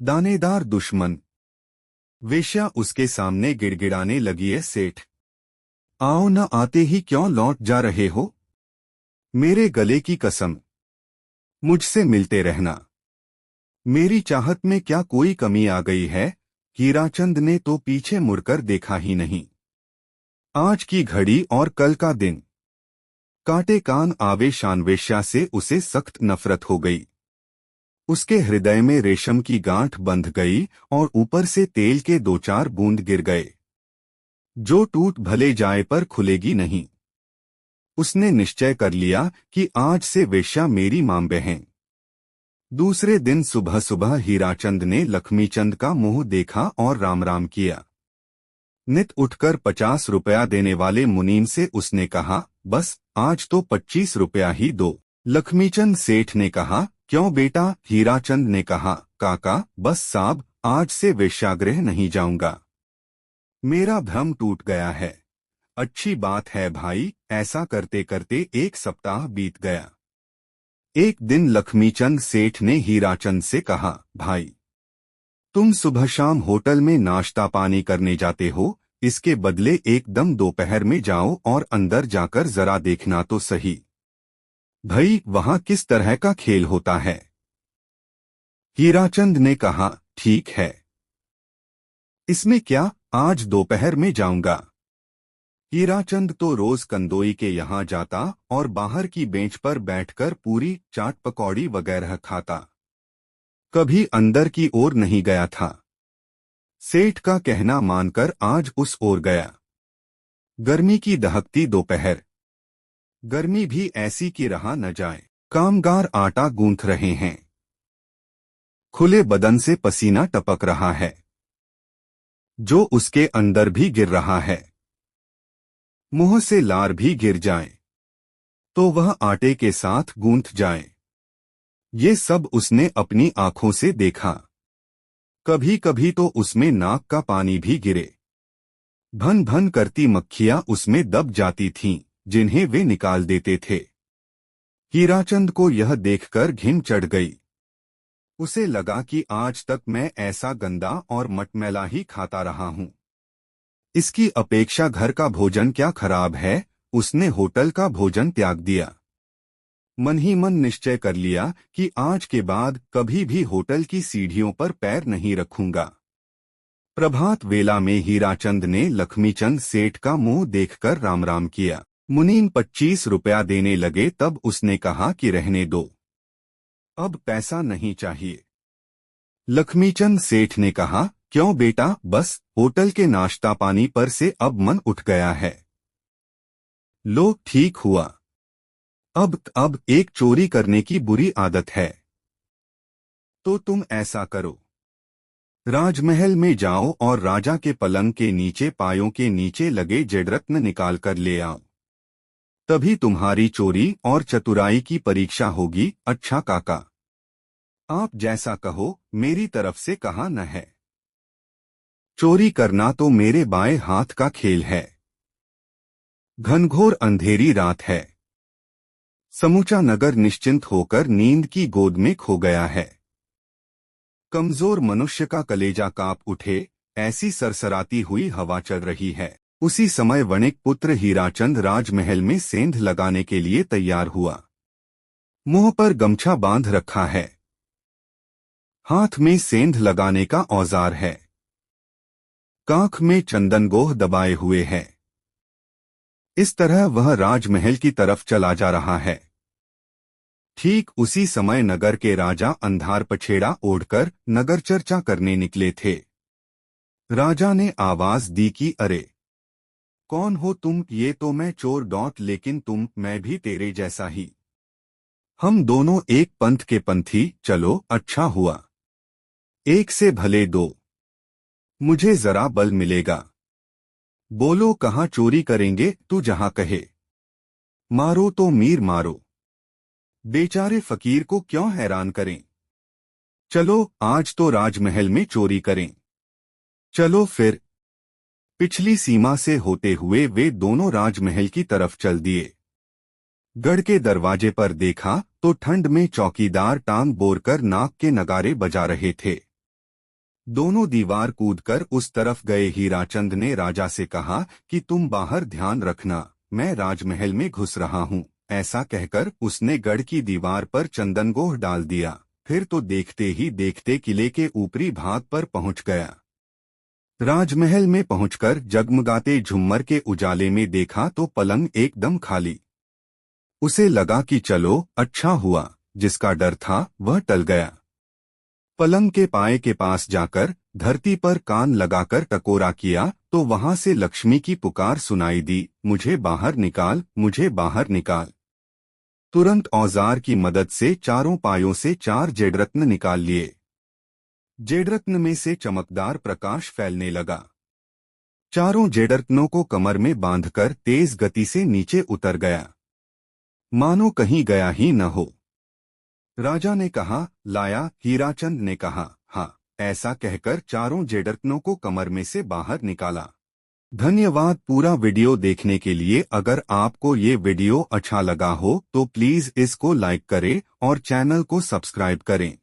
दानेदार दुश्मन। वेश्या उसके सामने गिड़गिड़ाने लगी है, सेठ आओ, न आते ही क्यों लौट जा रहे हो? मेरे गले की कसम, मुझसे मिलते रहना। मेरी चाहत में क्या कोई कमी आ गई है? हीराचंद ने तो पीछे मुड़कर देखा ही नहीं। आज की घड़ी और कल का दिन। कांटे कान आवे शान वेश्या से उसे सख्त नफरत हो गई। उसके हृदय में रेशम की गांठ बंध गई और ऊपर से तेल के दो चार बूंद गिर गए, जो टूट भले जाए पर खुलेगी नहीं। उसने निश्चय कर लिया कि आज से वेश्या मेरी मां बहन। दूसरे दिन सुबह सुबह हीराचंद ने लक्ष्मीचंद का मुंह देखा और राम राम किया। नित उठकर 50 रुपया देने वाले मुनीम से उसने कहा, बस आज तो 25 रुपया ही दो। लक्ष्मीचंद सेठ ने कहा, क्यों बेटा? हीराचंद ने कहा, काका बस साहब, आज से वेश्यागृह नहीं जाऊंगा। मेरा भ्रम टूट गया है। अच्छी बात है भाई। ऐसा करते करते एक सप्ताह बीत गया। एक दिन लक्ष्मीचंद सेठ ने हीराचंद से कहा, भाई तुम सुबह शाम होटल में नाश्ता पानी करने जाते हो, इसके बदले एकदम दोपहर में जाओ और अंदर जाकर जरा देखना तो सही, भाई वहां किस तरह का खेल होता है। हीराचंद ने कहा, ठीक है, इसमें क्या, आज दोपहर में जाऊंगा। हीराचंद तो रोज कंदोई के यहाँ जाता और बाहर की बेंच पर बैठकर पूरी चाट पकौड़ी वगैरह खाता। कभी अंदर की ओर नहीं गया था। सेठ का कहना मानकर आज उस ओर गया। गर्मी की दहकती दोपहर। गर्मी भी ऐसी कि रहा न जाए। कामगार आटा गूंथ रहे हैं। खुले बदन से पसीना टपक रहा है, जो उसके अंदर भी गिर रहा है। मुंह से लार भी गिर जाए तो वह आटे के साथ गूंथ जाए। ये सब उसने अपनी आंखों से देखा। कभी कभी तो उसमें नाक का पानी भी गिरे। भन भन करती मक्खियां उसमें दब जाती थीं, जिन्हें वे निकाल देते थे। हीराचंद को यह देखकर घिन चढ़ गई। उसे लगा कि आज तक मैं ऐसा गंदा और मटमैला ही खाता रहा हूं। इसकी अपेक्षा घर का भोजन क्या खराब है। उसने होटल का भोजन त्याग दिया। मन ही मन निश्चय कर लिया कि आज के बाद कभी भी होटल की सीढ़ियों पर पैर नहीं रखूंगा। प्रभात वेला में हीराचंद ने लक्ष्मीचंद सेठ का मुंह देखकर राम राम किया। मुनीम 25 रुपया देने लगे तब उसने कहा कि रहने दो, अब पैसा नहीं चाहिए। लक्ष्मीचंद सेठ ने कहा, क्यों बेटा? बस होटल के नाश्ता पानी पर से अब मन उठ गया है। लो, ठीक हुआ। अब एक चोरी करने की बुरी आदत है। तो तुम ऐसा करो, राजमहल में जाओ और राजा के पलंग के नीचे पायों के नीचे लगे जड़रत्न निकाल कर ले आओ। तभी तुम्हारी चोरी और चतुराई की परीक्षा होगी। अच्छा काका, आप जैसा कहो, मेरी तरफ से कहा न है। चोरी करना तो मेरे बाएं हाथ का खेल है। घनघोर अंधेरी रात है। समूचा नगर निश्चिंत होकर नींद की गोद में खो गया है। कमजोर मनुष्य का कलेजा कांप उठे, ऐसी सरसराती हुई हवा चल रही है। उसी समय वणिक पुत्र हीराचंद राजमहल में सेंध लगाने के लिए तैयार हुआ। मुंह पर गमछा बांध रखा है। हाथ में सेंध लगाने का औजार है। कांख में चंदनगोह दबाए हुए है। इस तरह वह राजमहल की तरफ चला जा रहा है। ठीक उसी समय नगर के राजा अंधार पछेड़ा ओढ़कर नगर चर्चा करने निकले थे। राजा ने आवाज दी कि अरे, कौन हो तुम? ये तो मैं चोर डॉट, लेकिन तुम, मैं भी तेरे जैसा ही। हम दोनों एक पंथ के पंथी। चलो, अच्छा हुआ, एक से भले दो, मुझे जरा बल मिलेगा। बोलो, कहाँ चोरी करेंगे? तू जहां कहे। मारो तो मीर मारो, बेचारे फकीर को क्यों हैरान करें। चलो, आज तो राजमहल में चोरी करें। चलो फिर। पिछली सीमा से होते हुए वे दोनों राजमहल की तरफ चल दिए। गढ़ के दरवाजे पर देखा तो ठंड में चौकीदार टांग बोरकर नाक के नगारे बजा रहे थे। दोनों दीवार कूदकर उस तरफ गए। हीराचंद ने राजा से कहा कि तुम बाहर ध्यान रखना, मैं राजमहल में घुस रहा हूँ। ऐसा कहकर उसने गढ़ की दीवार पर चंदनगोह डाल दिया। फिर तो देखते ही देखते किले के ऊपरी भाग पर पहुंच गया। राजमहल में पहुंचकर जगमगाते झुम्मर के उजाले में देखा तो पलंग एकदम खाली। उसे लगा कि चलो अच्छा हुआ, जिसका डर था वह टल गया। पलंग के पाए के पास जाकर धरती पर कान लगाकर टकोरा किया तो वहां से लक्ष्मी की पुकार सुनाई दी, मुझे बाहर निकाल, मुझे बाहर निकाल। तुरंत औजार की मदद से चारों पायों से 4 जेडरत्न निकाल लिए। जेडरत्न में से चमकदार प्रकाश फैलने लगा। चारों जेडरत्नों को कमर में बांधकर तेज गति से नीचे उतर गया, मानो कहीं गया ही न हो। राजा ने कहा, लाया? हीराचंद ने कहा, हाँ। ऐसा कहकर चारों जेडरत्नों को कमर में से बाहर निकाला। धन्यवाद पूरा वीडियो देखने के लिए। अगर आपको ये वीडियो अच्छा लगा हो तो प्लीज इसको लाइक करें और चैनल को सब्सक्राइब करें।